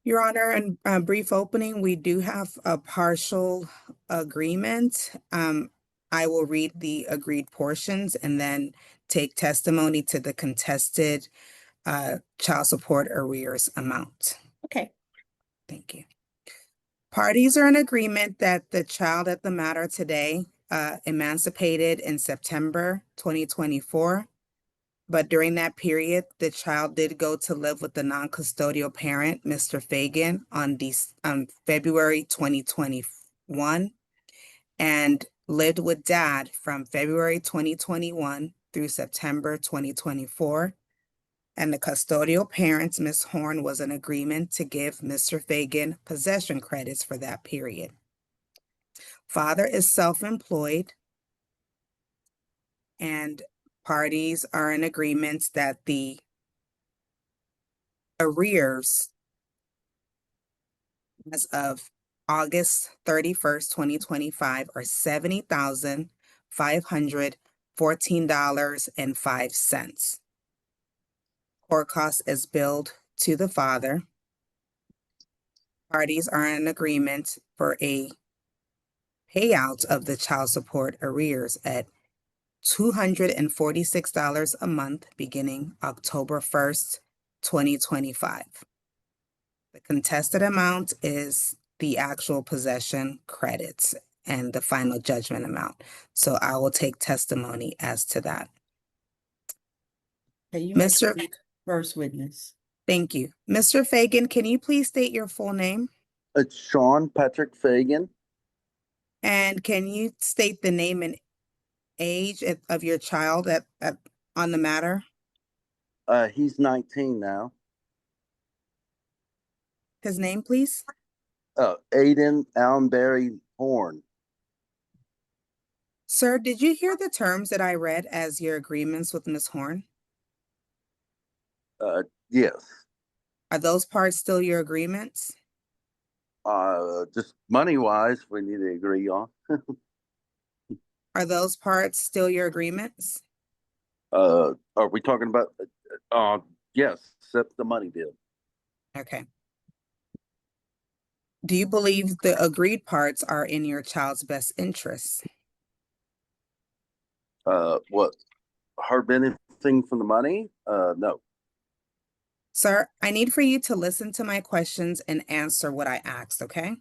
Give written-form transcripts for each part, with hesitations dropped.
Your Honor, in brief opening, we do have a partial agreement. I will read the agreed portions and then take testimony to the contested child support arrears amount. Okay. Thank you. Parties are in agreement that the child at the matter today emancipated in September 2024. But during that period, the child did go to live with the non-custodial parent, Mr. Feagan, on February 2021, and lived with dad from February 2021 through September 2024. And the custodial parent, Ms. Horn, was in agreement to give Mr. Feagan possession credits for that period. Father is self-employed, and parties are in agreement that the arrears as of August 31st, 2025 are $70,514.05. Court cost is billed to the father. Parties are in agreement for a payout of the child support arrears at $246 a month beginning October 1st, 2025. The contested amount is the actual possession credits and the final judgment amount. So I will take testimony as to that. Okay, you may speak, first witness. Thank you. Mr. Feagan, can you please state your full name? It's Shawn Patrick Feagan. And can you state the name and age of your child on the matter? He's 19 now. His name, please? Aiden Allenberry Horn. Sir, did you hear the terms that I read as your agreements with Ms. Horn? Yes. Are those parts still your agreements? Just money-wise, we need to agree on. Are those parts still your agreements? Are we talking about? Yes, except the money deal. Okay. Do you believe the agreed parts are in your child's best interests? What? Her benefiting from the money? No. Sir, I need for you to listen to my questions and answer what I asked, okay?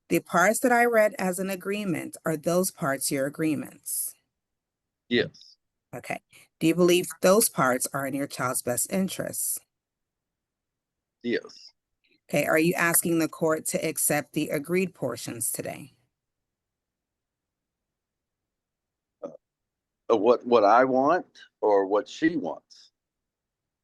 The parts that I read as an agreement, are those parts your agreements? Yes. Okay. Do you believe those parts are in your child's best interests? Yes. Okay. Are you asking the court to accept the agreed portions today? What I want or what she wants?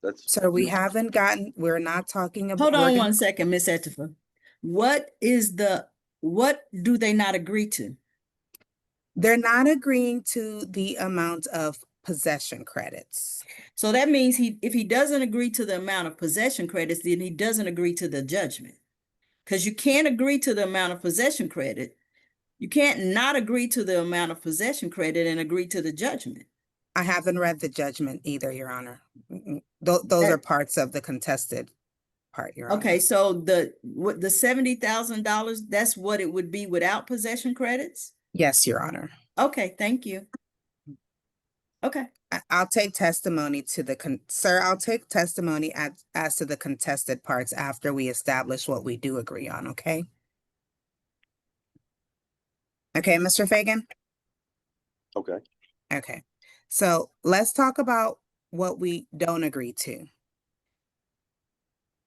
That's So we're not talking about. Hold on one second, Ms. Ettifer. What do they not agree to? They're not agreeing to the amount of possession credits. So that means if he doesn't agree to the amount of possession credits, then he doesn't agree to the judgment. Because you can't agree to the amount of possession credit. You can't not agree to the amount of possession credit and agree to the judgment. I haven't read the judgment either, Your Honor. Those are parts of the contested part, Your Honor. Okay, so the $70,000, that's what it would be without possession credits? Yes, Your Honor. Okay, thank you. Okay. I'll take testimony to sir, I'll take testimony as to the contested parts after we establish what we do agree on, okay? Okay, Mr. Feagan? okay. Okay. So let's talk about what we don't agree to.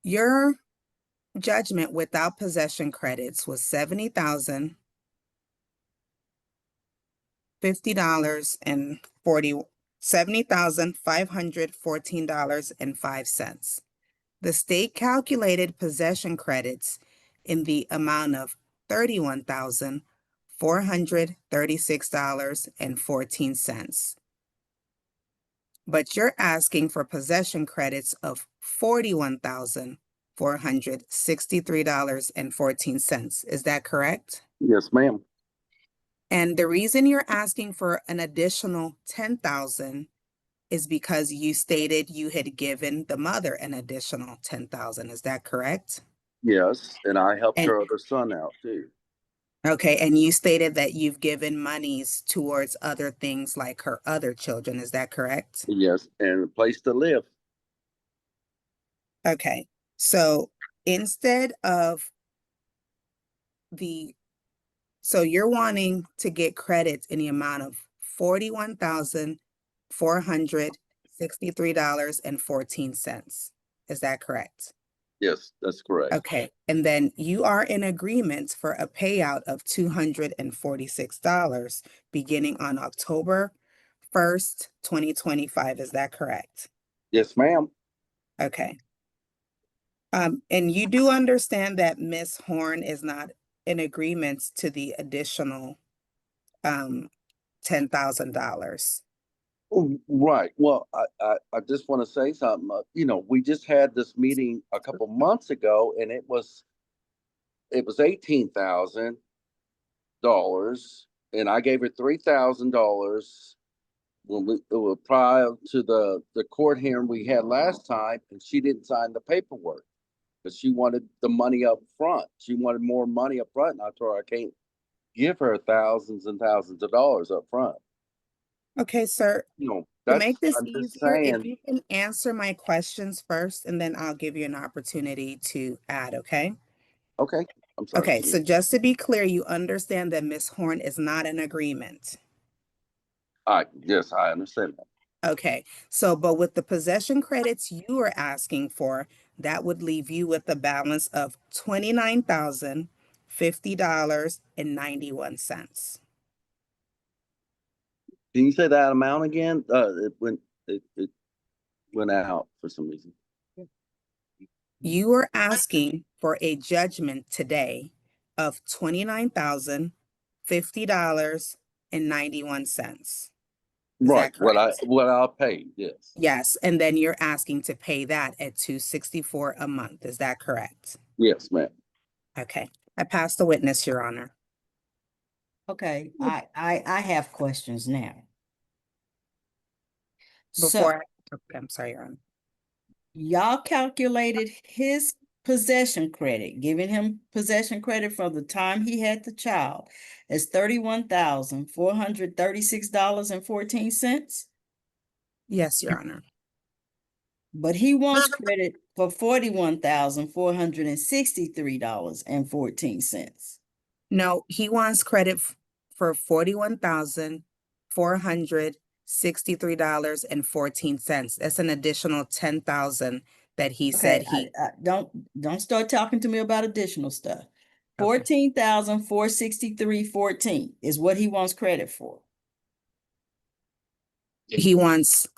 Your judgment without possession credits was $70,514.05. The state calculated possession credits in the amount of $31,436.14. But you're asking for possession credits of $41,463.14. Is that correct? Yes, ma'am. And the reason you're asking for an additional $10,000 is because you stated you had given the mother an additional 10,000. Is that correct? Yes, and I helped And her other son out too. okay, and you stated that you've given monies towards other things like her other children. Is that correct? Yes, and a place to live. Okay, so instead of the, so you're wanting to get credits in the amount of $41,463.14. Is that correct? Yes, that's correct. Okay, and then you are in agreement for a payout of $246 beginning on October 1st, 2025. Is that correct? Yes, ma'am. Okay. And you do understand that Miss Horn is not in agreement to the additional $10,000. Right. Well, I just want to say something. We just had this meeting a couple months ago, and it was $18,000, and I gave her $3,000 when it was prior to the court hearing we had last time, and she didn't sign the paperwork because she wanted the money up front. She wanted more money up front, and I told her I can't give her thousands and thousands of dollars up front. Okay, sir. To That's, make this I'm just easier, if saying. you can answer my questions first, and then I'll give you an opportunity to add, okay? Okay, I'm sorry. Okay, so just to be clear, you understand that Miss Horn is not in agreement. Yes, I understand that. Okay, so but with the possession credits you are asking for, that would leave you with a balance of $29,050.91. Can you say that amount again? It went out for some reason. You are asking for a judgment today of $29,050.91. Is Right, that correct? what I'll pay, yes. Yes, and then you're asking to pay that at $264 a month. Is that correct? Yes, ma'am. Okay, I pass the witness, Your Honor. Okay, I have questions now. So Okay, I'm sorry, Your Honor. y'all calculated his possession credit, giving him possession credit from the time he had the child as $31,436.14. Yes, Your Honor. But he wants credit for $41,463.14. No, he wants credit for $41,463.14. That's an additional 10,000 that he said Okay, don't start talking to me about additional stuff. Okay. 14,463.14 is what he wants credit for. He wants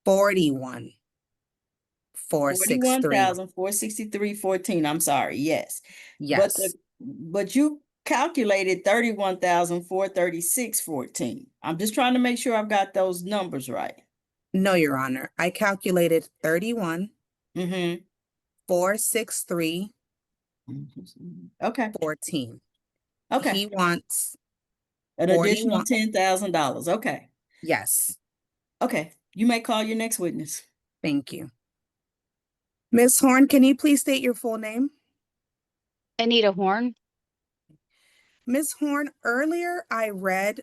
41,463. 41,463.14. I'm sorry, yes. Yes. But you calculated 31,436.14. I'm just trying to make sure I've got those numbers right. No, Your Honor. I calculated 31,463.14. Okay. Okay. He wants An additional 41. $10,000. Okay. Yes. Okay. You may call your next witness. Thank you. Ms. Horn, can you please state your full name? Anita Horn. Ms. Horn, earlier I read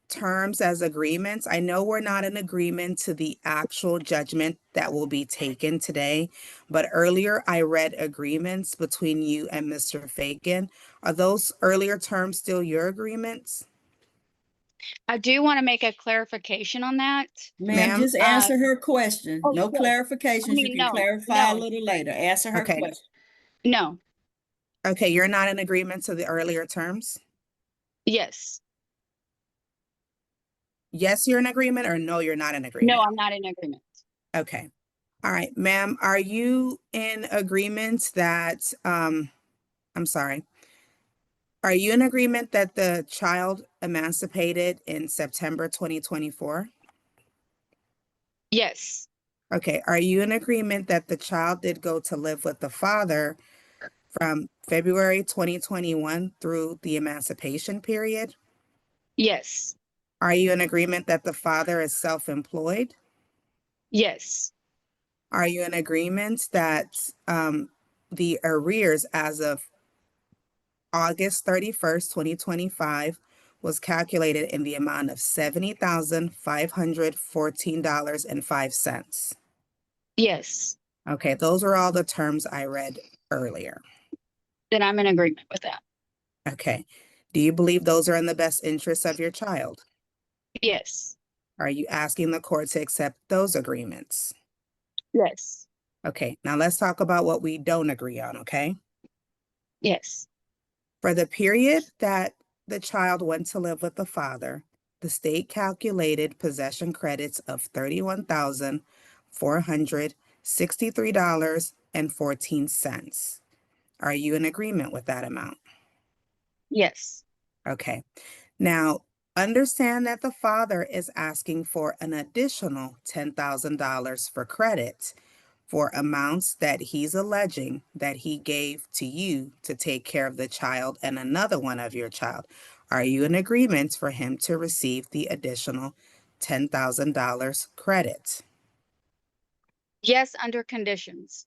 terms as agreements. I know we're not in agreement to the actual judgment that will be taken today, but earlier I read agreements between you and Mr. Feagan. Are those earlier terms still your agreements? I do want to make a clarification on that. Ma'am, Ma'am, just answer her question. Oh, No yes. clarifications. You can No, clarify a little later. Answer her Okay. question. no, Okay, you're not in agreement to the earlier terms? yes. Yes, you're in agreement, or no, you're not in No, agreement? I'm not in agreement. Okay. All right, ma'am, are you in agreement that, I'm sorry. Are you in agreement that the child emancipated in September 2024? Yes, Okay, are you in agreement that the child did go to live with the father from February 2021 through the emancipation period? yes, Are you in agreement that the father is self-employed? Yes. Are you in agreement that the arrears as of August 31st, 2025 was calculated in the amount of $70,514.05? Yes. Okay, those are all the terms I read earlier. Then I'm in agreement with that. Okay. Do you believe those are in the best interests of your child? Yes. Are you asking the court to accept those agreements? Yes. Okay, now let's talk about what we don't agree on, okay? Yes. For the period that the child went to live with the father, the state calculated possession credits of $31,463.14. Are you in agreement with that amount? Yes. Okay. Now, understand that the father is asking for an additional $10,000 for credit for amounts that he's alleging that he gave to you to take care of the child and another one of your child. Are you in agreement for him to receive the additional $10,000 credit? Yes, under conditions.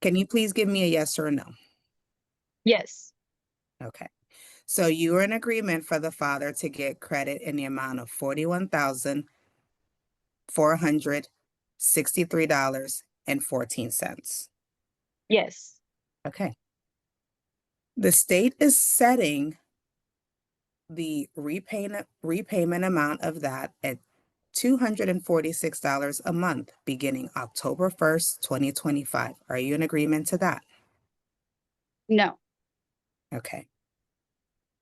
Can you please give me a yes or a no? Yes. Okay. So you are in agreement for the father to get credit in the amount of $41,463.14. Yes. Okay. The state is setting the repayment amount of that at $246 a month beginning October 1st, 2025. Are you in agreement to that? No. Okay.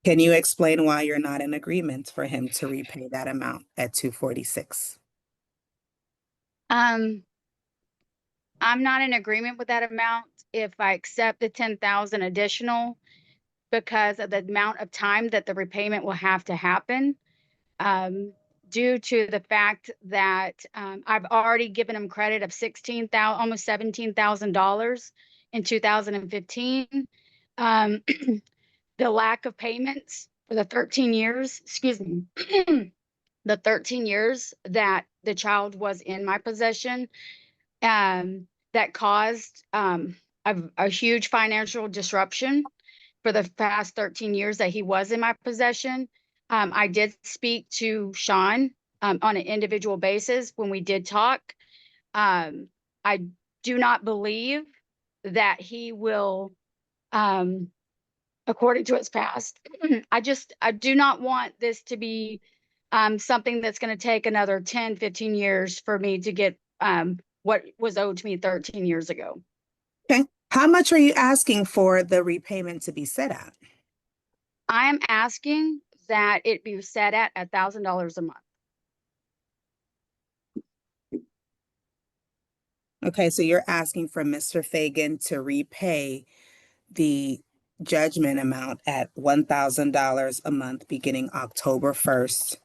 Can you explain why you're not in agreement for him to repay that amount at 246? I'm not in agreement with that amount if I accept the 10,000 additional because of the amount of time that the repayment will have to happen. Due to the fact that I've already given him credit of $16,000, almost $17,000 in 2015. The lack of payments for the 13 years, excuse me, the 13 years that the child was in my possession, that caused a huge financial disruption for the past 13 years that he was in my possession. I did speak to Shawn on an individual basis when we did talk. I do not believe that he will, according to his past, I do not want this to be something that's going to take another 10, 15 years for me to get what was owed to me 13 years ago. Okay. How much are you asking for the repayment to be set at? I am asking that it be set at $1,000 a month. Okay, so you're asking for Mr. Feagan to repay the judgment amount at $1,000 a month beginning October 1st,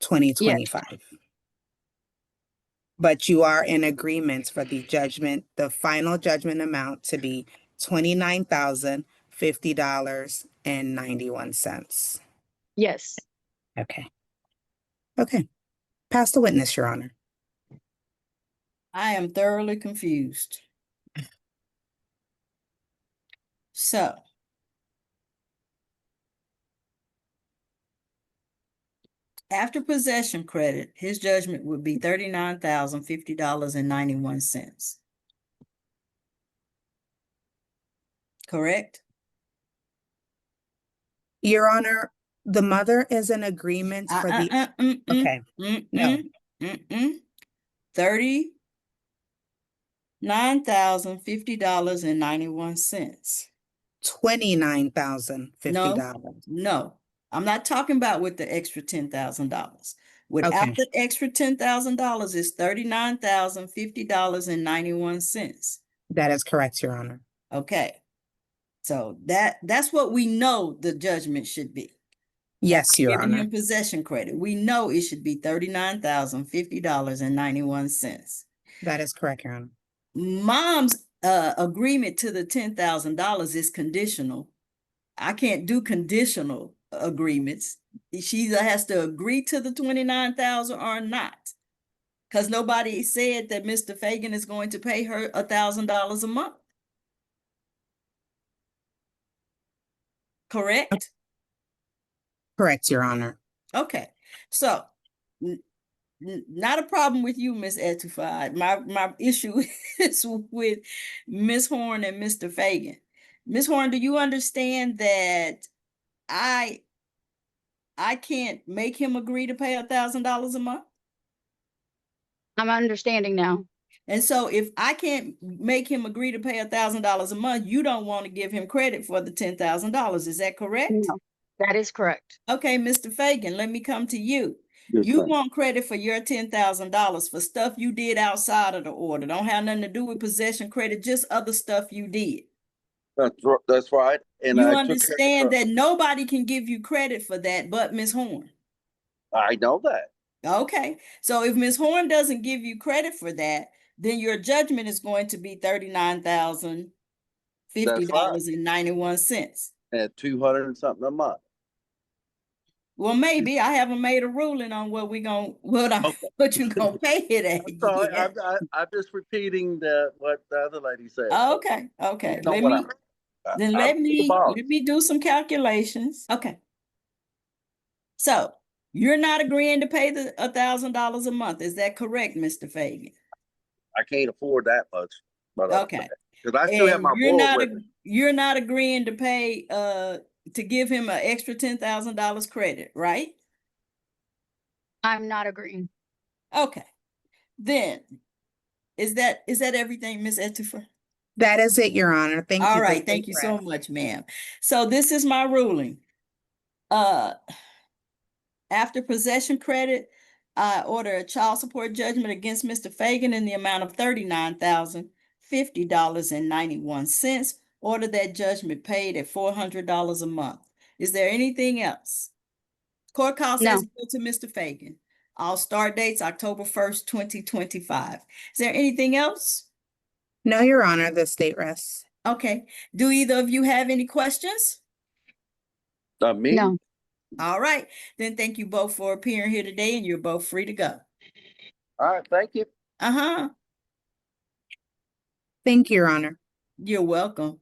Yes, 2025. But you are in agreement for the judgment, the final judgment amount to be $29,050.91. yes. Okay. Okay. Pass the witness, Your Honor. I am thoroughly confused. So, after possession credit, his judgment would be $39,050.91. Correct? Your Honor, the mother is in agreement for the, okay, no, $39,050.91. $29,050. No, I'm not talking about with the extra $10,000. Without Okay, the extra $10,000, it's $39,050.91. that is correct, Your Honor. Okay. So that's what we know the judgment should be. Yes, Your Giving Honor. him possession credit. We know it should be $39,050.91. That is correct, Your Honor. Mom's agreement to the $10,000 is conditional I can't do conditional agreements. She either has to agree to the 29,000 or not. Because nobody said that Mr. Feagan is going to pay her $1,000 a month. Correct? Correct, Your Honor. Okay, so not a problem with you, Miss Etufai. My issue is with Miss Horn and Mr. Feagan. Miss Horn, do you understand that I can't make him agree to pay $1,000 a month? I'm understanding now. And so if I can't make him agree to pay $1,000 a month, you don't want to give him credit for the $10,000. Is that correct? No, that is correct. Okay, Mr. Feagan, let me come to you. Yes, You ma'am. want credit for your $10,000 for stuff you did outside of the order. Don't have nothing to do with possession credit, just other stuff you did. That's right. And You I took care understand of, that nobody can give you credit for that but Ms. Horn. I know that. Okay, so if Ms. Horn doesn't give you credit for that, then your judgment is going to be $39,050.91. At 200 and something a month. Well, maybe I haven't made a ruling on what we gonna Okay. what you gonna pay it at. I'm sorry. yet. I'm just repeating what the other lady said. Okay, okay. You know what I'm Let the boss. me do some calculations. Okay. So you're not agreeing to pay the $1,000 a month. Is that correct, Mr. Feagan? I can't afford that much. But Okay. because I still have And my board with me. you're not agreeing to pay to give him an extra $10,000 credit, right? I'm not agreeing. Okay. Then is that everything, Ms. Etufur? That is it, Your Honor. Thank you. All for right, the thank you so rest. much, ma'am. So this is my ruling. After possession credit, I order a child support judgment against Mr. Feagan in the amount of $39,050.91. Order that judgment paid at $400 a month. Is there anything else? Court call says No. go to Mr. Feagan. All start dates October 1st, 2025. Is there anything else? No, Your Honor, the state rests. Okay. Do either of you have any questions? Me? No. All right. Then thank you both for appearing here today, and you're both free to go. All right. Thank you. Uh-huh. Thank you, Your Honor. You're welcome.